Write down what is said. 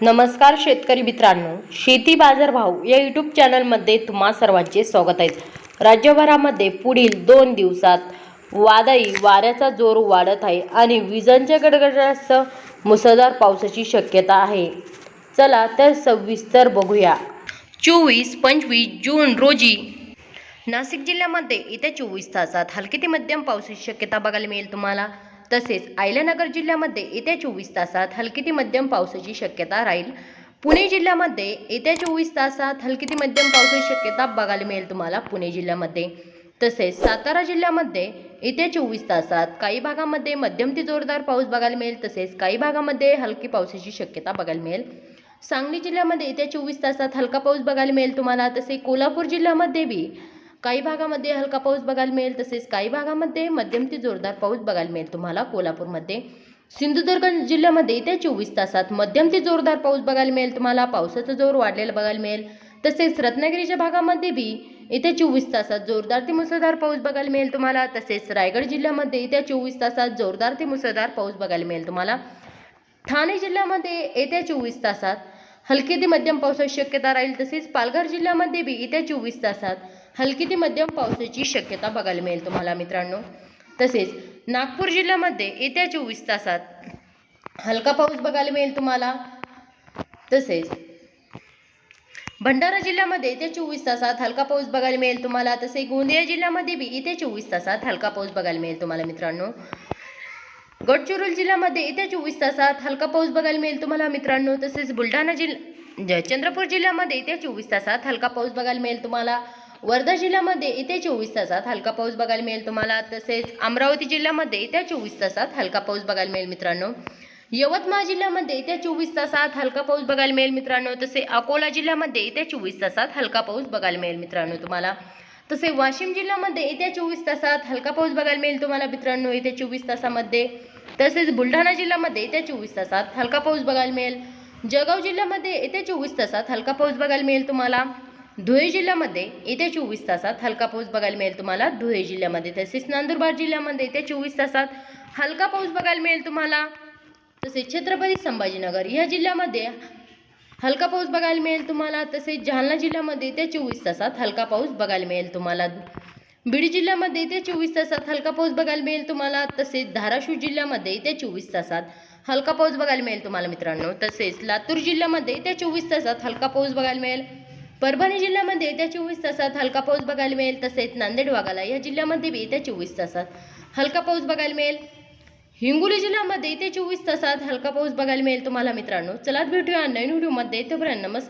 नमस्कार शेतकरी मित्रांनो, शेती बाजार भाव या यूट्यूब चॅनलमध्ये तुम्हा सर्वांचे स्वागत आहे। राज्यभरामध्ये पुढील 2 दिवसात वादळी वाऱ्याचा जोर वाढत आहे आणि विजांच्या गडगडाटासह मुसळधार पावसाची शक्यता आहे। चला तर सविस्तर बघूया। 24-25 जून रोजी नाशिक जिल्ह्यामध्ये येत्या 24 तासात हलकी ते मध्यम पावसाची शक्यता बघायला मिळेल तुम्हाला। तसेच अहिल्यानगर जिल्ह्यामध्ये येत्या 24 तासात हलकी ते मध्यम पावसाची शक्यता राहील। पुणे जिल्ह्यामध्ये येत्या 24 तासात हलकी ते मध्यम पावसाची शक्यता बघायला मिळेल तुम्हाला पुणे जिल्ह्यामध्ये। तसेच सातारा जिल्ह्यामध्ये येत्या 24 तासात काही भागामध्ये मध्यम ते जोरदार पाऊस बघायला मिळेल। तसेच काही भागामध्ये हलकी पावसाची शक्यता बघायला मिळेल। सांगली जिल्ह्यामध्ये येत्या 24 तासात हलका पाऊस बघायला मिळेल तुम्हाला। तसेच कोल्हापूर जिल्ह्यामध्ये बी काही भागामध्ये हलका पाऊस बघायला मिळेल। तसेच काही भागामध्ये मध्यम ते जोरदार पाऊस बघायला मिळेल तुम्हाला कोल्हापूरमध्ये। सिंधुदुर्ग जिल्ह्यामध्ये येत्या 24 तासात मध्यम ते जोरदार पाऊस बघायला मिळेल तुम्हाला, पावसाचा जोर वाढलेला बघायला मिळेल। तसेच रत्नागिरीच्या भागामध्ये बी येत्या 24 तासात जोरदार ते मुसळधार पाऊस बघायला मिळेल तुम्हाला। तसेच रायगड जिल्ह्यामध्ये येत्या 24 तासात जोरदार ते मुसळधार पाऊस बघायला मिळेल तुम्हाला। ठाणे जिल्ह्यामध्ये येत्या 24 तासात हलकी ते मध्यम पावसाची शक्यता राहील। तसेच पालघर जिल्ह्यामध्ये बी येत्या 24 तासात हलकी ते मध्यम पावसाची शक्यता बघायला मिळेल तुम्हाला मित्रांनो। तसेच नागपूर जिल्ह्यामध्ये येत्या 24 तासात हलका पाऊस बघायला मिळेल तुम्हाला। तसेच भंडारा जिल्ह्यामध्ये येत्या 24 तासात हलका पाऊस बघायला मिळेल तुम्हाला। तसेच गोंदिया जिल्ह्यामध्ये बी येत्या 24 तासात हलका पाऊस बघायला मिळेल तुम्हाला मित्रांनो। गडचिरोली जिल्ह्यामध्ये येत्या 24 तासात हलका पाऊस बघायला मिळेल तुम्हाला मित्रांनो। तसेच बुलढाणा चंद्रपूर जिल्ह्यामध्ये येत्या 24 तासात हलका पाऊस बघायला मिळेल तुम्हाला। वर्धा जिल्ह्यामध्ये येत्या 24 तासात हलका पाऊस बघायला मिळेल तुम्हाला। तसेच अमरावती जिल्ह्यामध्ये येत्या 24 तासात हलका पाऊस बघायला मिळेल मित्रांनो। यवतमाळ जिल्ह्यामध्ये येत्या 24 तासात हलका पाऊस बघायला मिळेल मित्रांनो। तसे अकोला जिल्ह्यामध्ये येत्या 24 तासात हलका पाऊस बघायला मिळेल मित्रांनो तुम्हाला। तसे वाशिम जिल्ह्यामध्ये येत्या 24 तासात हलका पाऊस बघायला मिळेल तुम्हाला मित्रांनो येत्या 24 तासामध्ये। तसेच बुलढाणा जिल्ह्यामध्ये येत्या 24 तासात हलका पाऊस बघायला मिळेल। जळगाव जिल्ह्यामध्ये येत्या 24 तासात हलका पाऊस बघायला मिळेल तुम्हाला। धुळे जिल्ह्यामध्ये येत्या 24 तासात हलका पाऊस बघायला मिळेल तुम्हाला धुळे जिल्ह्यामध्ये। तसेच नंदुरबार जिल्ह्यामध्ये येत्या 24 तासात हलका पाऊस बघायला मिळेल तुम्हाला। तसेच छत्रपती संभाजीनगर या जिल्ह्यामध्ये हलका पाऊस बघायला मिळेल तुम्हाला। तसेच जालना जिल्ह्यामध्ये येत्या 24 तासात हलका पाऊस बघायला मिळेल तुम्हाला। बीड जिल्ह्यामध्ये येत्या 24 तासात हलका पाऊस बघायला मिळेल तुम्हाला। तसेच धाराशिव जिल्ह्यामध्ये येत्या 24 तासात हलका पाऊस बघायला मिळेल तुम्हाला मित्रांनो। तसेच लातूर जिल्ह्यामध्ये येत्या 24 तासात हलका पाऊस बघायला मिळेल। परभणी जिल्ह्यामध्ये येत्या 24 तासात हलका पाऊस बघायला मिळेल। तसेच नांदेड वाघाला या जिल्ह्यामध्ये बी येत्या 24 तासात हलका पाऊस बघायला मिळेल। हिंगोली जिल्ह्यामध्ये येत्या 24 तासात हलका पाऊस बघायला मिळेल तुम्हाला मित्रांनो। चला भेटूया नवीन व्हिडिओमध्ये, तोपर्यंत नमस्कार।